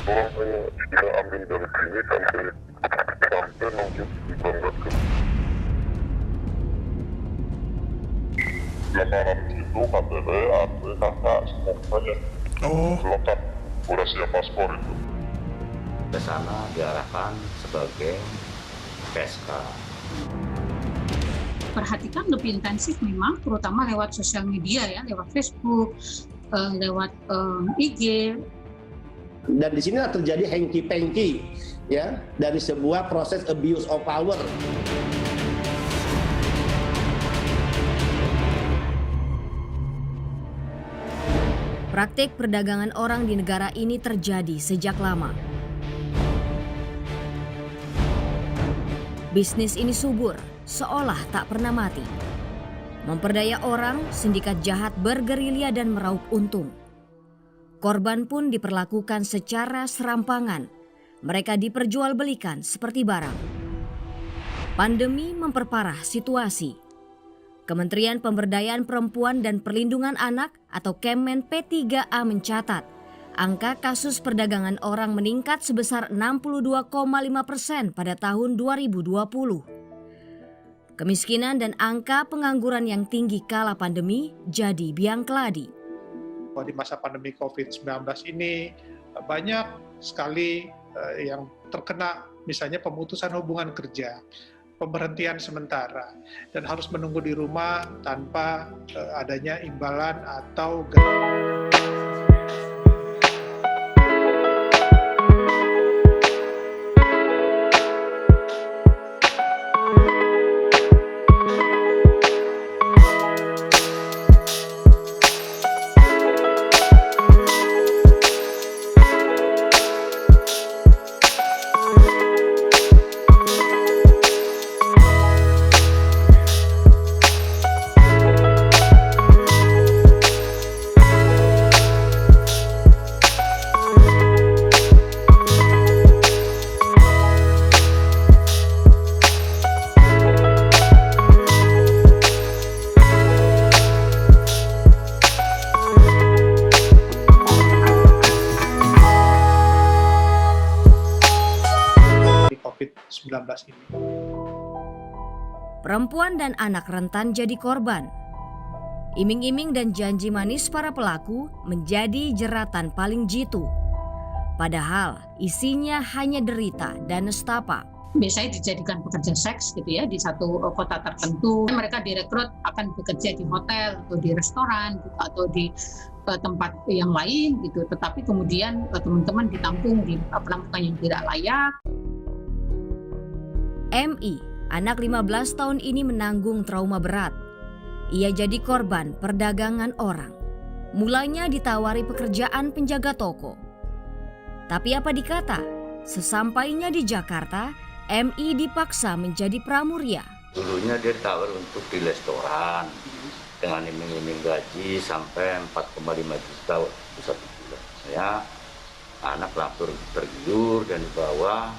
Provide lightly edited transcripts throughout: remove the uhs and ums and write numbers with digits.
orang saya ambil dari sini sampai nunggu diberangkatkan. Lamaran itu KTP, AT, kakak, semuanya lengkap. Udah siap paspor itu. Ke sana diarahkan sebagai PSK. Perhatikan lebih intensif memang, terutama lewat sosial media ya, lewat Facebook, lewat IG. Dan di sini terjadi hengki-pengki ya dari sebuah proses abuse of power. Praktik perdagangan orang di negara ini terjadi sejak lama. Bisnis ini subur, seolah tak pernah mati. Memperdaya orang, sindikat jahat bergerilya dan meraup untung. Korban pun diperlakukan secara serampangan. Mereka diperjualbelikan seperti barang. Pandemi memperparah situasi. Kementerian Pemberdayaan Perempuan dan Perlindungan Anak atau Kemen P3A mencatat angka kasus perdagangan orang meningkat sebesar 62,5% pada tahun 2020. Kemiskinan dan angka pengangguran yang tinggi kala pandemi jadi biang keladi. Di masa pandemi COVID-19 ini banyak sekali yang terkena misalnya pemutusan hubungan kerja, pemberhentian sementara, dan harus menunggu di rumah tanpa adanya imbalan atau COVID-19 ini. Perempuan dan anak rentan jadi korban. Iming-iming dan janji manis para pelaku menjadi jeratan paling jitu. Padahal isinya hanya derita dan nestapa. Biasanya dijadikan pekerja seks gitu ya di satu kota tertentu. Mereka direkrut akan bekerja di hotel atau di restoran gitu, atau di tempat yang lain gitu. Tetapi kemudian teman-teman ditampung di penampungan yang tidak layak. MI, anak 15 tahun ini menanggung trauma berat. Ia jadi korban perdagangan orang. Mulanya ditawari pekerjaan penjaga toko. Tapi apa dikata, sesampainya di Jakarta, MI dipaksa menjadi pramuria. Dulunya dia ditawar untuk di restoran dengan iming-iming gaji sampai 4,5 juta satu bulan. Saya anak langsung tergiur dan dibawa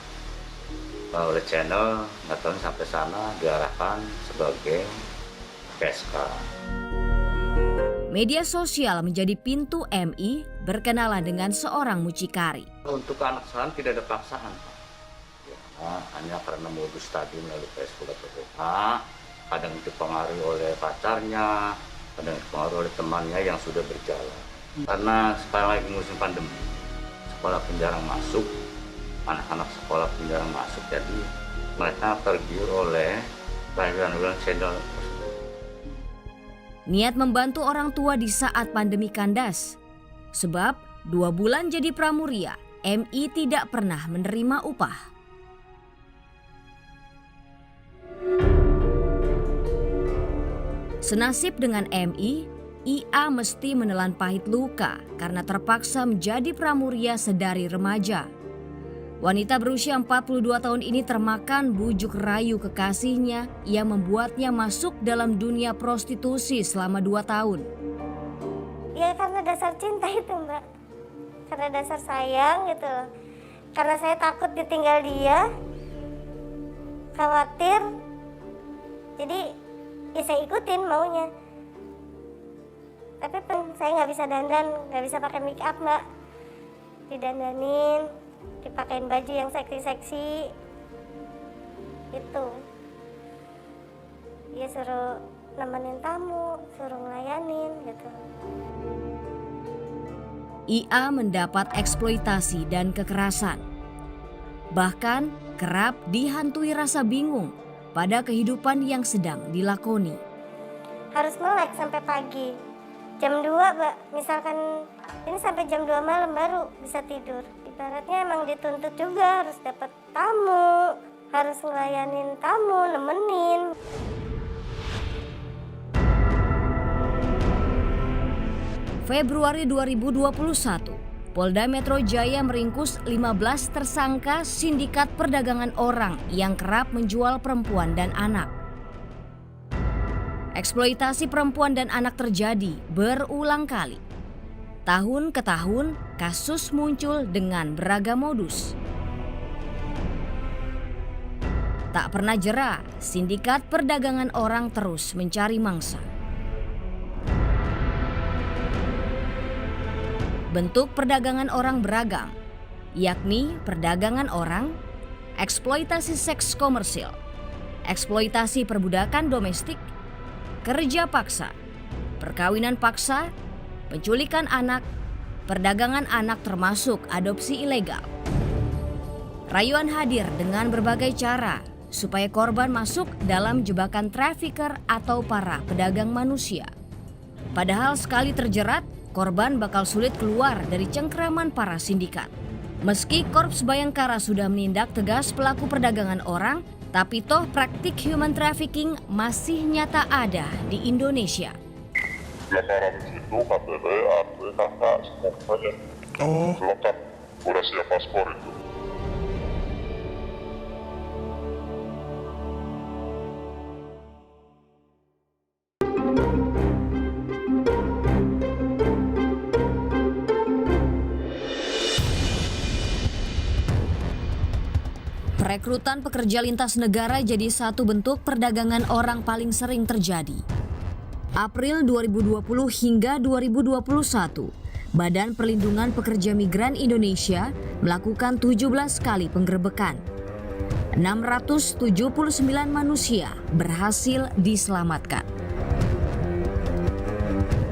oleh channel, nggak tahu sampai sana diarahkan sebagai PSK. Media sosial menjadi pintu MI berkenalan dengan seorang mucikari. Untuk anak sekarang tidak ada paksaan, Pak. Ya, hanya karena modus tadi melalui Facebook atau WA, kadang dipengaruhi oleh pacarnya, kadang dipengaruhi oleh temannya yang sudah berjalan. Karena sekarang lagi musim pandemi, sekolah pun jarang masuk, anak-anak sekolah pun jarang masuk, jadi mereka tergiur oleh kehadiran channel tersebut. Niat membantu orang tua di saat pandemi kandas. Sebab 2 bulan jadi pramuria, MI tidak pernah menerima upah. Senasib dengan MI, IA mesti menelan pahit luka karena terpaksa menjadi pramuria sedari remaja. Wanita berusia 42 tahun ini termakan bujuk rayu kekasihnya yang membuatnya masuk dalam dunia prostitusi selama 2 tahun. Ya karena dasar cinta itu, Mbak. Karena dasar sayang gitu loh. Karena saya takut ditinggal dia, khawatir. Jadi ya saya ikutin maunya. Tapi saya nggak bisa dandan, nggak bisa pakai make up, Mbak. didandanin, dipakein baju yang seksi-seksi itu. Dia suruh nemenin tamu, suruh ngelayanin gitu. IA mendapat eksploitasi dan kekerasan. Bahkan kerap dihantui rasa bingung pada kehidupan yang sedang dilakoni. Harus melek sampai pagi. Jam 2, Mbak. Misalkan ini sampai jam 2 malam baru bisa tidur. Ibaratnya emang dituntut juga harus dapat tamu, harus ngelayanin tamu, nemenin. Februari 2021, Polda Metro Jaya meringkus 15 tersangka sindikat perdagangan orang yang kerap menjual perempuan dan anak. Eksploitasi perempuan dan anak terjadi berulang kali. Tahun ke tahun, kasus muncul dengan beragam modus. Tak pernah jera, sindikat perdagangan orang terus mencari mangsa. Bentuk perdagangan orang beragam, yakni perdagangan orang, eksploitasi seks komersil, eksploitasi perbudakan domestik, kerja paksa, perkawinan paksa, penculikan anak, perdagangan anak termasuk adopsi ilegal. Rayuan hadir dengan berbagai cara supaya korban masuk dalam jebakan trafficker atau para pedagang manusia. Padahal sekali terjerat, korban bakal sulit keluar dari cengkraman para sindikat. Meski Korps Bayangkara sudah menindak tegas pelaku perdagangan orang, tapi toh praktik human trafficking masih nyata ada di Indonesia. Lamaran itu KTP, ATP, KK, semuanya lengkap. Udah siap paspor itu. Perekrutan pekerja lintas negara jadi satu bentuk perdagangan orang paling sering terjadi. April 2020 hingga 2021, Badan Perlindungan Pekerja Migran Indonesia melakukan 17 kali penggerebekan. 679 manusia berhasil diselamatkan.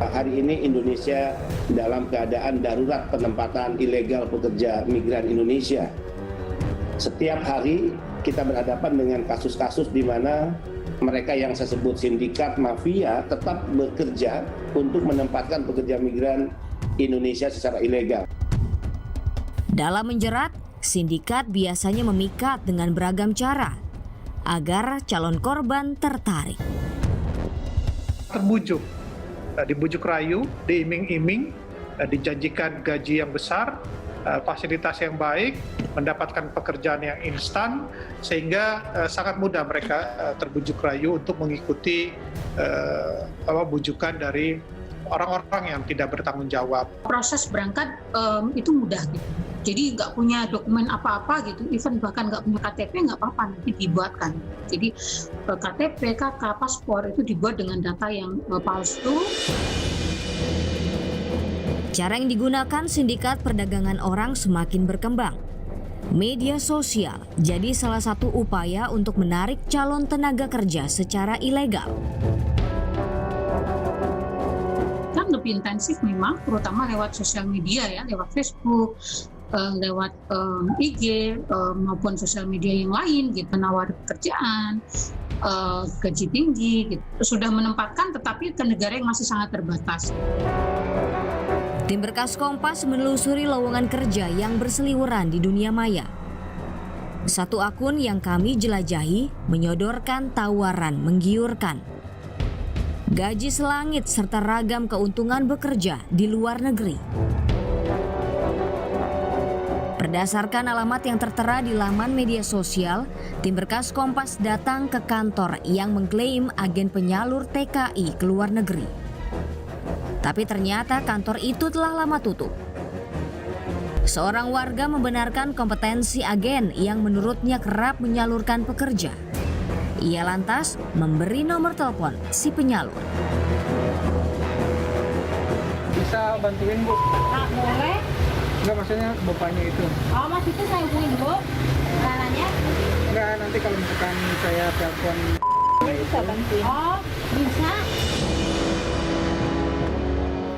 Hari ini Indonesia dalam keadaan darurat penempatan ilegal pekerja migran Indonesia. Setiap hari kita berhadapan dengan kasus-kasus di mana mereka yang saya sebut sindikat mafia tetap bekerja untuk menempatkan pekerja migran Indonesia secara ilegal. Dalam menjerat, sindikat biasanya memikat dengan beragam cara agar calon korban tertarik. Terbujuk, dibujuk rayu, diiming-iming, dijanjikan gaji yang besar, fasilitas yang baik, mendapatkan pekerjaan yang instan, sehingga sangat mudah mereka terbujuk rayu untuk mengikuti bujukan dari orang-orang yang tidak bertanggung jawab. Proses berangkat itu mudah gitu. Jadi nggak punya dokumen apa-apa gitu, even bahkan nggak punya KTP nggak apa-apa, nanti dibuatkan. Jadi KTP, KK, paspor itu dibuat dengan data yang palsu. Cara yang digunakan sindikat perdagangan orang semakin berkembang. Media sosial jadi salah satu upaya untuk menarik calon tenaga kerja secara ilegal. Kan lebih intensif memang, terutama lewat sosial media ya, lewat Facebook, lewat IG maupun sosial media yang lain gitu, menawar pekerjaan, gaji tinggi gitu. Sudah menempatkan tetapi ke negara yang masih sangat terbatas. Tim Berkas Kompas menelusuri lowongan kerja yang berseliweran di dunia maya. Satu akun yang kami jelajahi menyodorkan tawaran menggiurkan. Gaji selangit serta ragam keuntungan bekerja di luar negeri. Berdasarkan alamat yang tertera di laman media sosial, Tim Berkas Kompas datang ke kantor yang mengklaim agen penyalur TKI ke luar negeri. Tapi ternyata kantor itu telah lama tutup. Seorang warga membenarkan kompetensi agen yang menurutnya kerap menyalurkan pekerja. Ia lantas memberi nomor telepon si penyalur. Bisa bantuin Bu? Boleh. Enggak, maksudnya bapaknya itu. Oh, Mas itu saya hubungin dulu rananya. Enggak, nanti kalau misalkan saya telepon Bisa bantuin. Oh, bisa.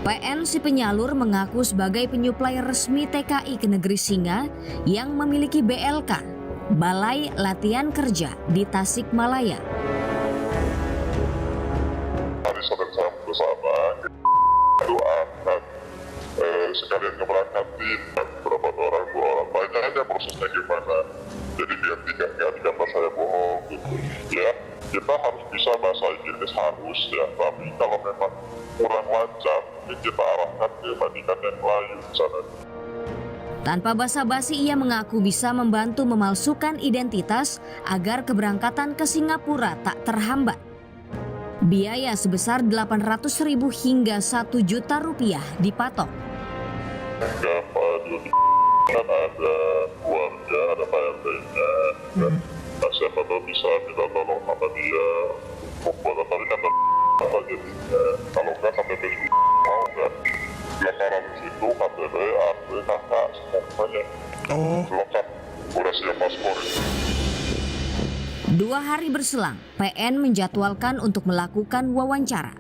PN si penyalur mengaku sebagai penyuplai resmi TKI ke negeri Singa yang memiliki BLK, Balai Latihan Kerja di Tasikmalaya. Hari Senin saya ke sana, itu akan sekalian ngeberangkatin berapa orang, 2 orang. Banyak aja prosesnya gimana. Jadi biar tidak dikata saya bohong gitu. Ya, kita harus bisa bahasa Inggris harus ya. Tapi kalau memang kurang lancar, kita arahkan ke majikan yang Melayu di sana. Tanpa basa-basi ia mengaku bisa membantu memalsukan identitas agar keberangkatan ke Singapura tak terhambat. Biaya sebesar 800.000 hingga 1 juta rupiah dipatok. Kan ada keluarga, ada PRT-nya, nah siapa tahu bisa minta tolong sama dia membuat tarikan dan apa jadinya. Kalau nggak KTP mau nggak? 800 itu KTP, APK, kakak, semuanya lengkap, udah siap paspor itu. 2 hari berselang, PN menjadwalkan untuk melakukan wawancara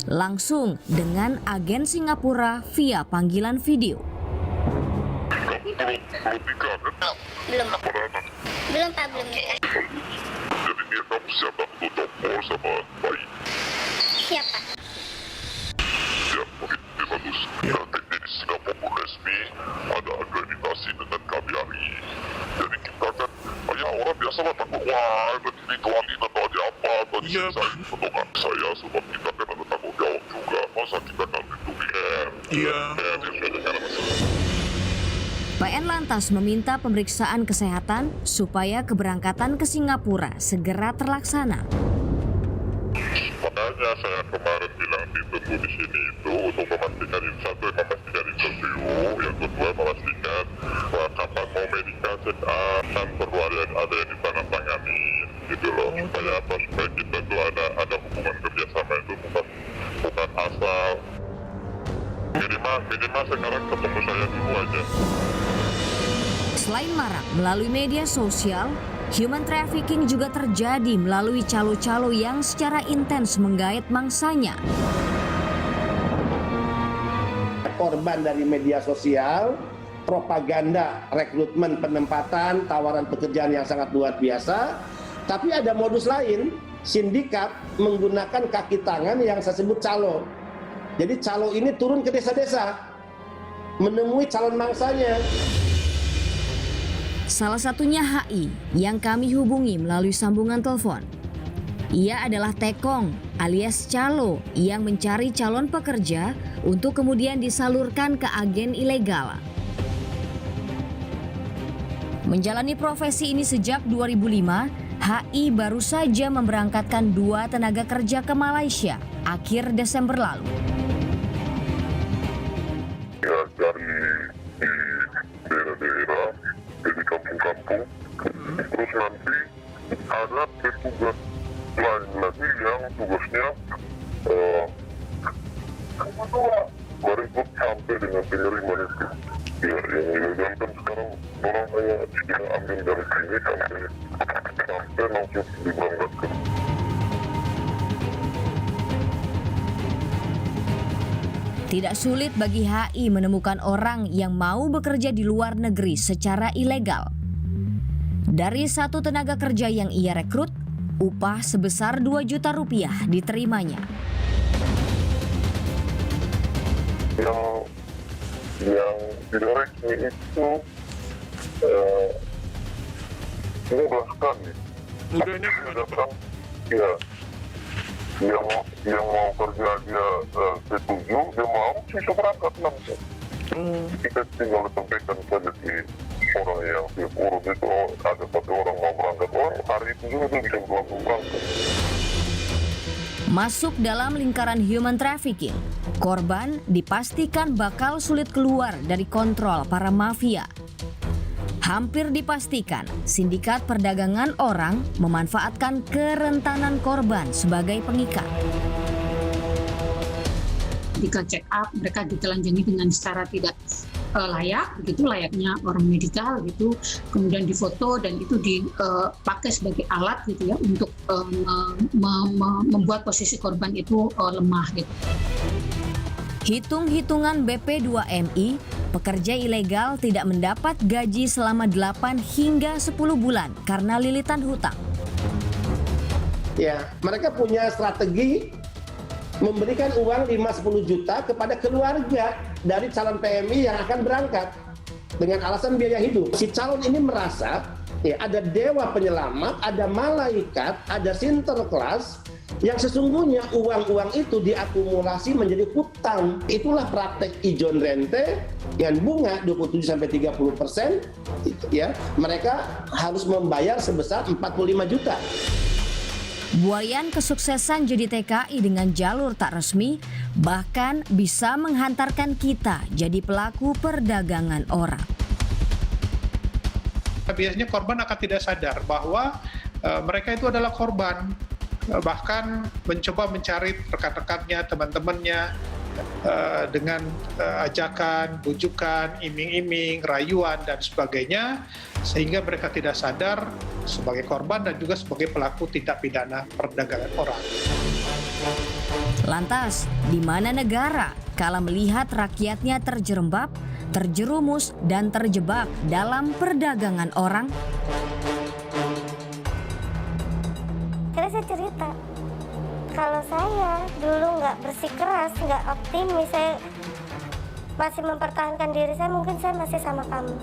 langsung dengan agen Singapura via panggilan video. Belum Pak, belum nikah. Jadi dia kamu siap untuk tombol sama bayi? Siap Pak. Siap, oke, bagus. Nanti di Singapura resmi ada akreditasi dengan KBRI. Jadi kita kan, ya orang biasa lah takut, wah begini kelali atau ada apa, atau disiksa potongan saya, sebab kita kan ada tanggung jawab juga. Masa kita kan lindungi PN lantas meminta pemeriksaan kesehatan supaya keberangkatan ke Singapura segera terlaksana. Makanya saya kemarin bilang ditunggu di sini itu untuk memastikan yang satu memastikan interview, yang kedua memastikan kapan mau medical check up, dan perlu ada yang ditandatangani gitu loh, supaya apa, supaya kita tuh ada hubungan kerjasama itu bukan asal. Minimal sekarang ketemu saya dulu aja. Selain marak melalui media sosial, human trafficking juga terjadi melalui calo-calo yang secara intens menggait mangsanya. Korban dari media sosial, propaganda, rekrutmen, penempatan, tawaran pekerjaan yang sangat luar biasa. Tapi ada modus lain, sindikat menggunakan kaki tangan yang saya sebut calo. Jadi calo ini turun ke desa-desa, menemui calon mangsanya. Salah satunya HI yang kami hubungi melalui sambungan telepon. Ia adalah Tekong alias calo yang mencari calon pekerja untuk kemudian disalurkan ke agen ilegal. Menjalani profesi ini sejak 2005, HI baru saja memberangkatkan 2 tenaga kerja ke Malaysia akhir Desember lalu. Ya, dari di daerah-daerah, di kampung-kampung, terus nanti ada petugas lain lagi yang tugasnya merekrut sampai dengan pengiriman itu. Ya, yang ilegal kan sekarang orang hanya dia ambil dari sini sampai langsung diberangkatkan. Tidak sulit bagi HI menemukan orang yang mau bekerja di luar negeri secara ilegal. Dari 1 tenaga kerja yang ia rekrut, upah sebesar 2 juta rupiah diterimanya. Yang tidak resmi itu 15 kali. Mudahnya gimana? Ya. Yang mau kerja dia setuju, dia mau bisa berangkat langsung. Kita tinggal sampaikan saja di orang yang tiap urus itu, ada 1 orang mau berangkat, hari itu juga dia bisa berangkat. Masuk dalam lingkaran human trafficking, korban dipastikan bakal sulit keluar dari kontrol para mafia. Hampir dipastikan sindikat perdagangan orang memanfaatkan kerentanan korban sebagai pengikat. Ketika check up, mereka ditelanjangi dengan secara tidak layak, begitu layaknya orang medikal gitu, kemudian difoto dan itu dipakai sebagai alat gitu ya untuk membuat posisi korban itu lemah gitu. Hitung-hitungan BP2MI, pekerja ilegal tidak mendapat gaji selama 8 hingga 10 bulan karena lilitan hutang. Ya, mereka punya strategi memberikan uang 5-10 juta kepada keluarga dari calon PMI yang akan berangkat dengan alasan biaya hidup. Si calon ini merasa ya, ada dewa penyelamat, ada malaikat, ada sinterklas yang sesungguhnya uang-uang itu diakumulasi menjadi hutang. Itulah praktek ijon rente dengan bunga 27-30%, ya, mereka harus membayar sebesar 45 juta. Buayan kesuksesan jadi TKI dengan jalur tak resmi bahkan bisa menghantarkan kita jadi pelaku perdagangan orang. Biasanya korban akan tidak sadar bahwa mereka itu adalah korban, bahkan mencoba mencari rekan-rekannya, teman-temannya dengan ajakan, bujukan, iming-iming, rayuan dan sebagainya, sehingga mereka tidak sadar sebagai korban dan juga sebagai pelaku tindak pidana perdagangan orang. Lantas, di mana negara kala melihat rakyatnya terjerembab, terjerumus dan terjebak dalam perdagangan orang? Karena saya cerita, kalau saya dulu nggak bersikeras, nggak optimis, saya masih mempertahankan diri saya, mungkin saya masih sama kamu.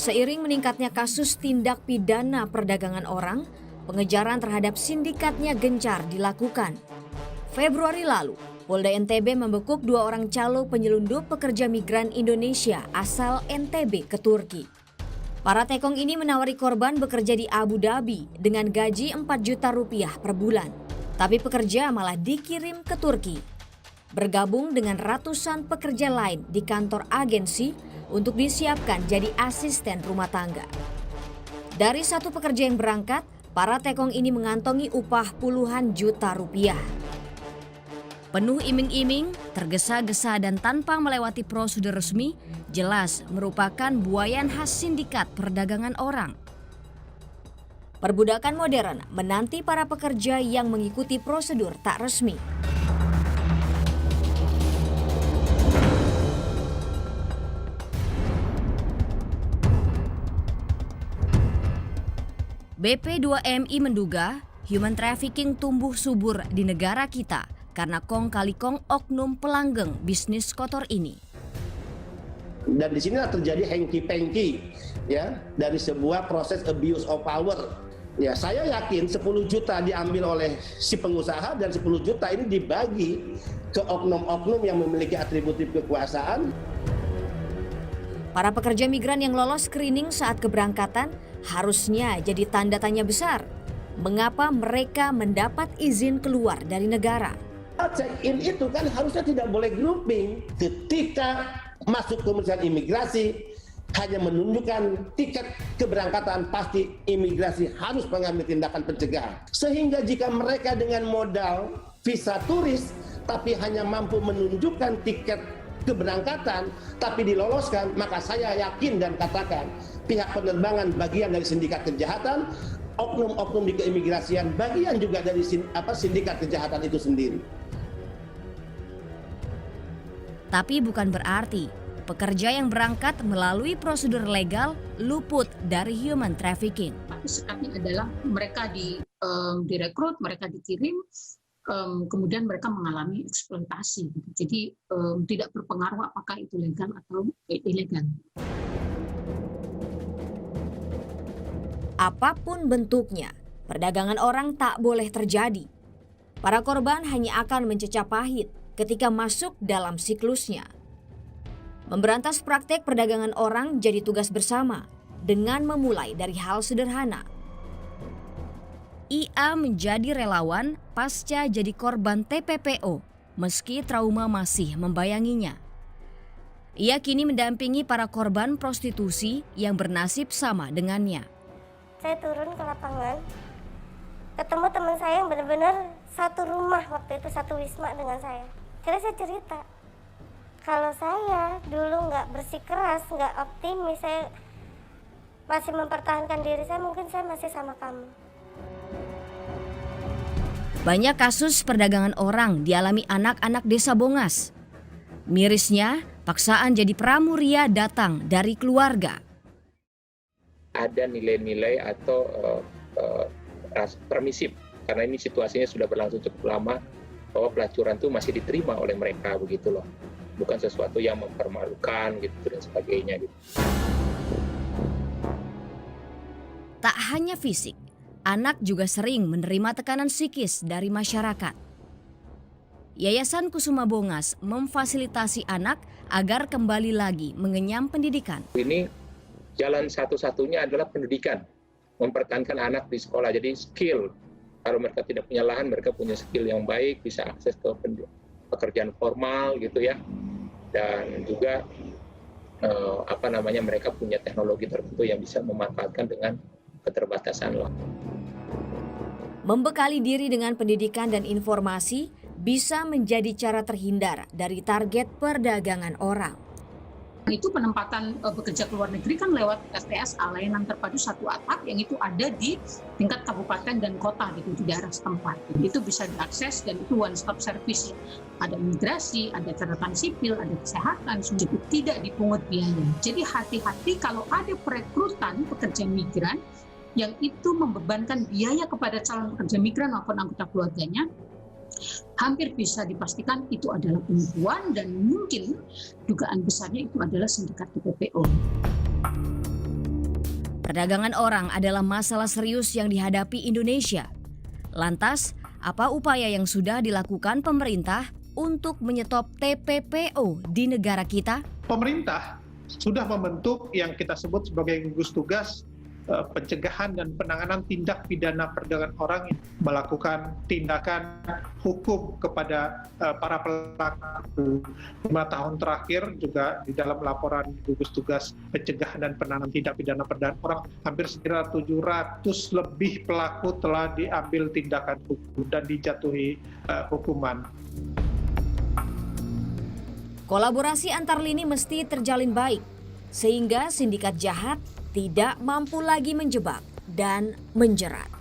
Seiring meningkatnya kasus tindak pidana perdagangan orang, pengejaran terhadap sindikatnya gencar dilakukan. Februari lalu, Polda NTB membekuk 2 orang calo penyelundup pekerja migran Indonesia asal NTB ke Turki. Para tekong ini menawari korban bekerja di Abu Dhabi dengan gaji 4 juta rupiah per bulan. Tapi pekerja malah dikirim ke Turki. Bergabung dengan ratusan pekerja lain di kantor agensi untuk disiapkan jadi asisten rumah tangga. Dari satu pekerja yang berangkat, para tekong ini mengantongi upah puluhan juta rupiah. Penuh iming-iming, tergesa-gesa dan tanpa melewati prosedur resmi, jelas merupakan buayan khas sindikat perdagangan orang. Perbudakan modern menanti para pekerja yang mengikuti prosedur tak resmi. BP2MI menduga human trafficking tumbuh subur di negara kita karena kong kali kong oknum pelanggeng bisnis kotor ini. Dan di sinilah terjadi hengki-pengki ya dari sebuah proses abuse of power. Ya, saya yakin 10 juta diambil oleh si pengusaha dan 10 juta ini dibagi ke oknum-oknum yang memiliki atributif kekuasaan. Para pekerja migran yang lolos screening saat keberangkatan harusnya jadi tanda tanya besar. Mengapa mereka mendapat izin keluar dari negara? Check-in itu kan harusnya tidak boleh grouping. Ketika masuk Kementerian Imigrasi, hanya menunjukkan tiket keberangkatan, pasti imigrasi harus mengambil tindakan pencegahan. Sehingga jika mereka dengan modal visa turis, tapi hanya mampu menunjukkan tiket keberangkatan tapi diloloskan, maka saya yakin dan katakan pihak penerbangan bagian dari sindikat kejahatan, oknum-oknum di keimigrasian bagian juga dari sindikat kejahatan itu sendiri. Tapi bukan berarti pekerja yang berangkat melalui prosedur legal luput dari human trafficking. Sekatnya adalah mereka direkrut, mereka dikirim, kemudian mereka mengalami eksploitasi. Jadi tidak berpengaruh apakah itu legal atau ilegal. Apapun bentuknya, perdagangan orang tak boleh terjadi. Para korban hanya akan mencecah pahit ketika masuk dalam siklusnya. Memberantas praktek perdagangan orang jadi tugas bersama dengan memulai dari hal sederhana. IA menjadi relawan pasca jadi korban TPPO meski trauma masih membayanginya. Ia kini mendampingi para korban prostitusi yang bernasib sama dengannya. Saya turun ke lapangan, ketemu teman saya yang benar-benar satu rumah waktu itu, satu wisma dengan saya. Kira saya cerita, kalau saya dulu nggak bersikeras, nggak optimis, saya masih mempertahankan diri saya, mungkin saya masih sama kamu. Banyak kasus perdagangan orang dialami anak-anak desa Bongas. Mirisnya, paksaan jadi pramuria datang dari keluarga. Ada nilai-nilai atau permisif, karena ini situasinya sudah berlangsung cukup lama, bahwa pelacuran itu masih diterima oleh mereka begitu loh, bukan sesuatu yang mempermalukan gitu dan sebagainya gitu. Tak hanya fisik, anak juga sering menerima tekanan psikis dari masyarakat. Yayasan Kusuma Bongas memfasilitasi anak agar kembali lagi mengenyam pendidikan. Ini jalan satu-satunya adalah pendidikan, mempertahankan anak di sekolah. Jadi skill, kalau mereka tidak punya lahan, mereka punya skill yang baik, bisa akses ke pekerjaan formal gitu ya, dan juga mereka punya teknologi tertentu yang bisa memanfaatkan dengan keterbatasan waktu. Membekali diri dengan pendidikan dan informasi bisa menjadi cara terhindar dari target perdagangan orang. Itu penempatan bekerja ke luar negeri kan lewat LTSA, layanan terpadu satu atap, yang itu ada di tingkat kabupaten dan kota gitu, di daerah setempat. Itu bisa diakses dan itu one stop service. Ada imigrasi, ada catatan sipil, ada kesehatan, jadi tidak dipungut biaya. Jadi hati-hati kalau ada perekrutan pekerja migran yang itu membebankan biaya kepada calon pekerja migran maupun anggota keluarganya, hampir bisa dipastikan itu adalah penipuan dan mungkin dugaan besarnya itu adalah sindikat TPPO. Perdagangan orang adalah masalah serius yang dihadapi Indonesia. Lantas, apa upaya yang sudah dilakukan pemerintah untuk menyetop TPPO di negara kita? Pemerintah sudah membentuk yang kita sebut sebagai gugus tugas pencegahan dan penanganan tindak pidana perdagangan orang, melakukan tindakan hukum kepada para pelaku. 5 tahun terakhir juga di dalam laporan gugus tugas pencegahan dan penanganan tindak pidana perdagangan orang, hampir sekitar 700 lebih pelaku telah diambil tindakan hukum dan dijatuhi hukuman. Kolaborasi antar lini mesti terjalin baik, sehingga sindikat jahat tidak mampu lagi menjebak dan menjerat.